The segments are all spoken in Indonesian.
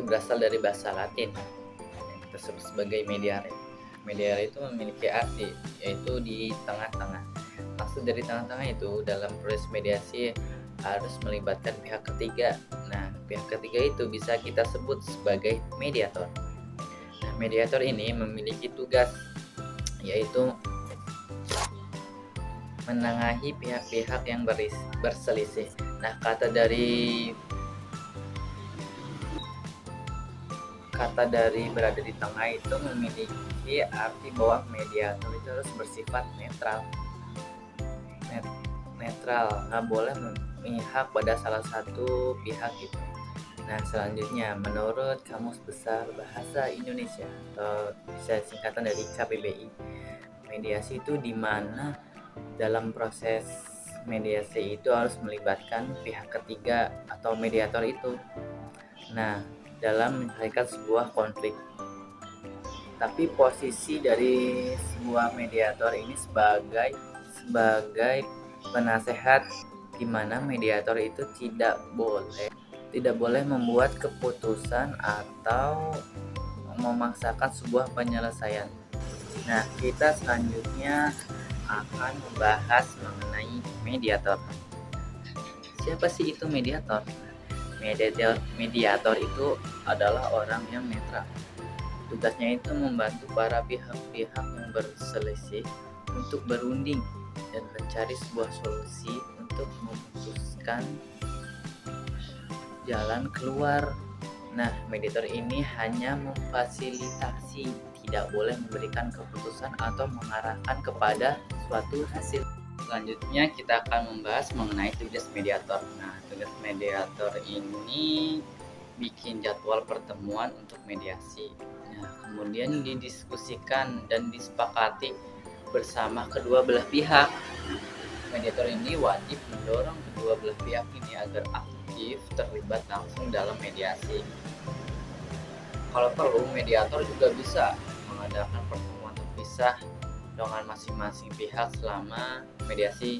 berasal dari bahasa Latin yang tersebut sebagai mediare. Mediare itu memiliki arti yaitu di tengah-tengah. Maksud dari tengah-tengah itu dalam proses mediasi harus melibatkan pihak ketiga. Nah, pihak ketiga itu bisa kita sebut sebagai mediator. Nah, mediator ini memiliki tugas yaitu menengahi pihak-pihak yang berselisih. Nah, kata dari berada di tengah itu memiliki arti bahwa mediator itu harus bersifat netral, nggak boleh memihak pada salah satu pihak gitu. Nah, selanjutnya menurut Kamus Besar Bahasa Indonesia atau bisa singkatan dari KBBI, mediasi itu di mana dalam proses mediasi itu harus melibatkan pihak ketiga atau mediator itu. Nah, dalam menyelesaikan sebuah konflik. Tapi posisi dari sebuah mediator ini sebagai penasehat, di mana mediator itu tidak boleh membuat keputusan atau memaksakan sebuah penyelesaian. Nah, kita selanjutnya akan membahas mengenai mediator. Siapa sih itu mediator? Mediator itu adalah orang yang netral. Tugasnya itu membantu para pihak-pihak yang berselisih untuk berunding dan mencari sebuah solusi untuk memutuskan jalan keluar. Nah, mediator ini hanya memfasilitasi, tidak boleh memberikan keputusan atau mengarahkan kepada suatu hasil. Selanjutnya kita akan membahas mengenai tugas mediator. Nah, tugas mediator ini bikin jadwal pertemuan untuk mediasi. Nah, kemudian didiskusikan dan disepakati bersama kedua belah pihak. Mediator ini wajib mendorong kedua belah pihak ini agar aktif terlibat langsung dalam mediasi. Kalau perlu, mediator juga bisa mengadakan pertemuan terpisah dengan masing-masing pihak selama mediasi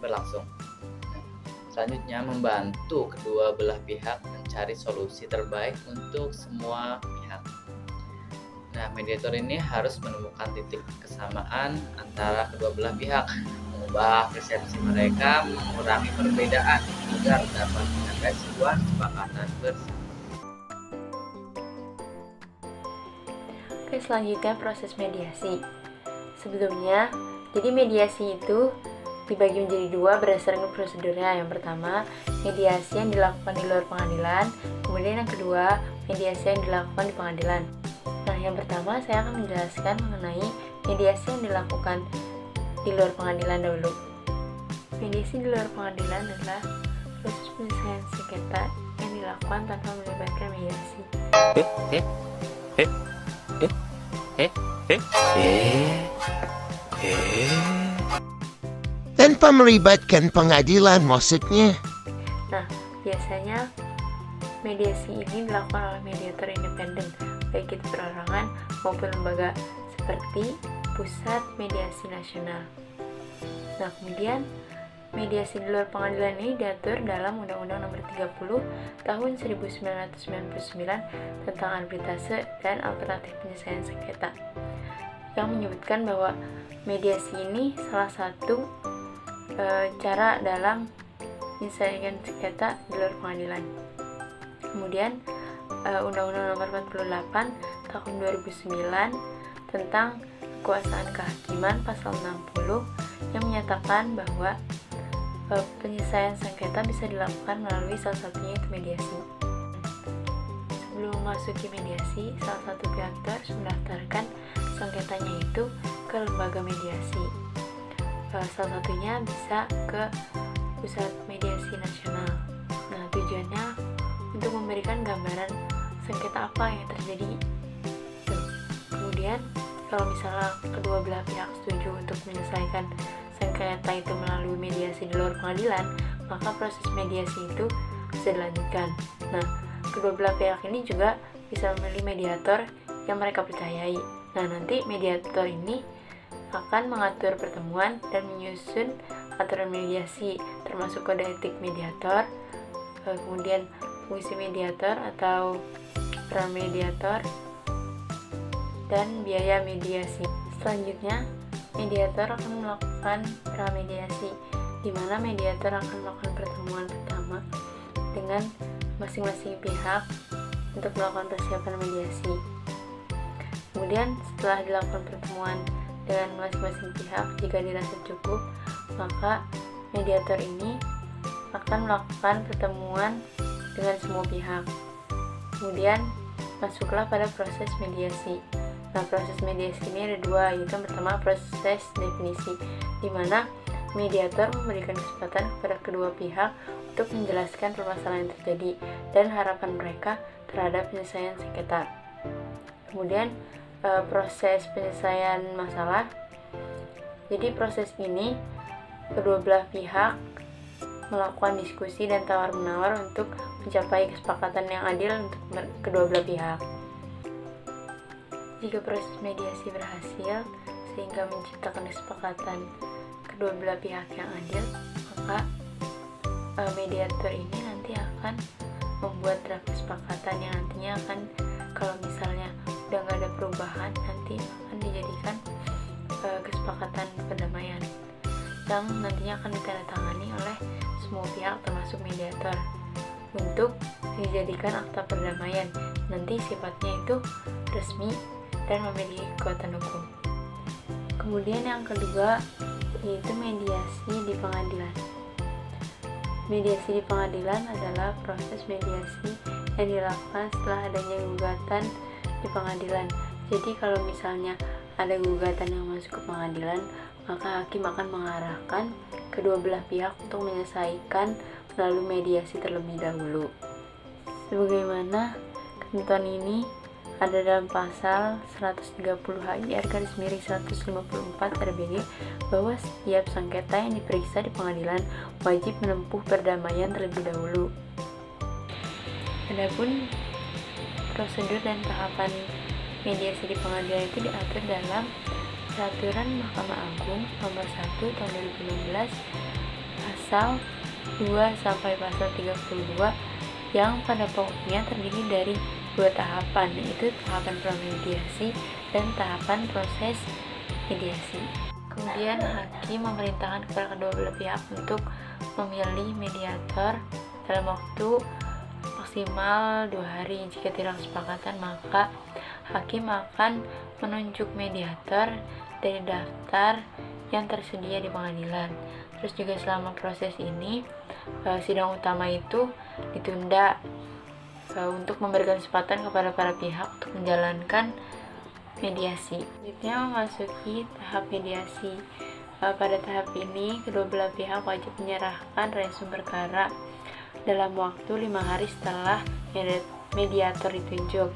berlangsung. Selanjutnya, membantu kedua belah pihak mencari solusi terbaik untuk semua pihak. Nah, mediator ini harus menemukan titik kesamaan antara kedua belah pihak, mengubah persepsi mereka, mengurangi perbedaan agar dapat mencapai sebuah kesepakatan bersama. Oke, selanjutnya proses mediasi. Sebelumnya, jadi mediasi itu dibagi menjadi dua berdasarkan prosedurnya. Yang pertama, mediasi yang dilakukan di luar pengadilan. Kemudian yang kedua, mediasi yang dilakukan di pengadilan. Nah, yang pertama saya akan menjelaskan mengenai mediasi yang dilakukan di luar pengadilan dulu. Mediasi di luar pengadilan adalah proses penyelesaian sengketa yang dilakukan tanpa melibatkan mediasi. Tanpa melibatkan pengadilan maksudnya? Nah, biasanya mediasi ini dilakukan oleh mediator independen, baik itu perorangan maupun lembaga seperti Pusat Mediasi Nasional. Nah, kemudian mediasi di luar pengadilan ini diatur dalam Undang-Undang Nomor 30 Tahun 1999 tentang arbitrase dan alternatif penyelesaian sengketa, yang menyebutkan bahwa mediasi ini salah satu cara dalam menyelesaikan sengketa di luar pengadilan. Kemudian Undang-Undang Nomor 48 Tahun 2009 tentang kekuasaan kehakiman pasal 60 yang menyatakan bahwa penyelesaian sengketa bisa dilakukan melalui salah satunya itu mediasi. Sebelum memasuki mediasi, salah satu pihak itu harus mendaftarkan sengketanya itu ke lembaga mediasi. Salah satunya bisa ke Pusat Mediasi Nasional. Nah, tujuannya untuk memberikan gambaran sengketa apa yang terjadi. Kemudian, kalau misalnya kedua belah pihak setuju untuk menyelesaikan sengketa itu melalui mediasi di luar pengadilan, maka proses mediasi itu bisa dilanjutkan. Nah, kedua belah pihak ini juga bisa memilih mediator yang mereka percayai. Nah, nanti mediator ini akan mengatur pertemuan dan menyusun aturan mediasi, termasuk kode etik mediator, kemudian fungsi mediator atau peran mediator, dan biaya mediasi. Selanjutnya, mediator akan melakukan pramediasi, di mana mediator akan melakukan pertemuan pertama dengan masing-masing pihak untuk melakukan persiapan mediasi. Kemudian setelah dilakukan pertemuan dengan masing-masing pihak, jika dirasa cukup, maka mediator ini akan melakukan pertemuan dengan semua pihak. Kemudian masuklah pada proses mediasi. Nah, proses mediasi ini ada dua, yaitu yang pertama proses definisi, di mana mediator memberikan kesempatan kepada kedua pihak untuk menjelaskan permasalahan yang terjadi dan harapan mereka terhadap penyelesaian sengketa. Kemudian proses penyelesaian masalah. Jadi proses ini kedua belah pihak melakukan diskusi dan tawar-menawar untuk mencapai kesepakatan yang adil untuk kedua belah pihak. Jika proses mediasi berhasil sehingga menciptakan kesepakatan kedua belah pihak yang adil, maka mediator ini nanti akan membuat draft kesepakatan yang nantinya akan, kalau misalnya udah nggak ada perubahan, nanti akan dijadikan kesepakatan perdamaian yang nantinya akan ditandatangani oleh semua pihak termasuk mediator untuk dijadikan akta perdamaian. Nanti sifatnya itu resmi dan memiliki kekuatan hukum. Kemudian yang kedua yaitu mediasi di pengadilan. Mediasi di pengadilan adalah proses mediasi yang dilakukan setelah adanya gugatan di pengadilan. Jadi kalau misalnya ada gugatan yang masuk ke pengadilan, maka hakim akan mengarahkan kedua belah pihak untuk menyelesaikan melalui mediasi terlebih dahulu. Sebagaimana ketentuan ini ada dalam pasal 130 HIR-154 RBG bahwa setiap sengketa yang diperiksa di pengadilan wajib menempuh perdamaian terlebih dahulu. Adapun prosedur dan tahapan mediasi di pengadilan itu diatur dalam Peraturan Mahkamah Agung Nomor 1 Tahun 2016 Pasal 2 sampai Pasal 32 yang pada pokoknya terdiri dari dua tahapan, yaitu tahapan pramediasi dan tahapan proses mediasi. Kemudian hakim memerintahkan kepada kedua belah pihak untuk memilih mediator dalam waktu maksimal 2 hari. Jika tidak kesepakatan, maka hakim akan menunjuk mediator dari daftar yang tersedia di pengadilan. Terus juga selama proses ini sidang utama itu ditunda untuk memberikan kesempatan kepada para pihak untuk menjalankan mediasi. Selanjutnya memasuki tahap mediasi. Pada tahap ini kedua belah pihak wajib menyerahkan resum perkara dalam waktu 5 hari setelah mediator ditunjuk.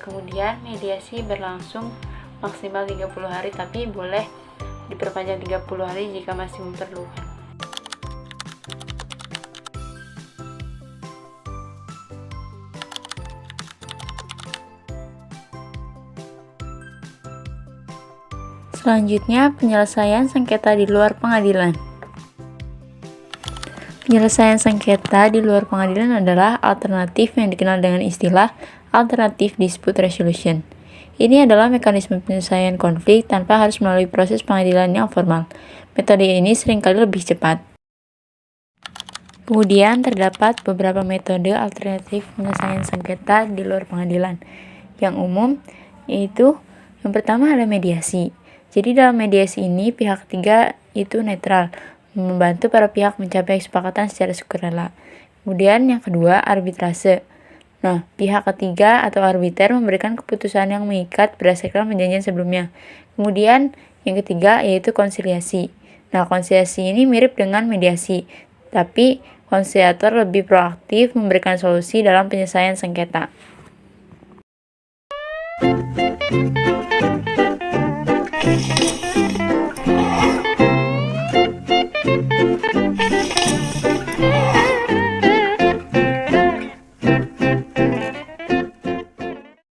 Kemudian mediasi berlangsung maksimal 30 hari, tapi boleh diperpanjang 30 hari jika masih memerlukan. Selanjutnya, penyelesaian sengketa di luar pengadilan. Penyelesaian sengketa di luar pengadilan adalah alternatif yang dikenal dengan istilah alternative dispute resolution. Ini adalah mekanisme penyelesaian konflik tanpa harus melalui proses pengadilan yang formal. Metode ini seringkali lebih cepat. Kemudian terdapat beberapa metode alternatif penyelesaian sengketa di luar pengadilan. Yang umum yaitu yang pertama ada mediasi. Jadi dalam mediasi ini pihak ketiga itu netral, membantu para pihak mencapai kesepakatan secara sukarela. Kemudian yang kedua arbitrase. Nah, pihak ketiga atau arbiter memberikan keputusan yang mengikat berdasarkan perjanjian sebelumnya. Kemudian yang ketiga yaitu konsiliasi. Nah, konsiliasi ini mirip dengan mediasi, tapi konsiliator lebih proaktif memberikan solusi dalam penyelesaian sengketa.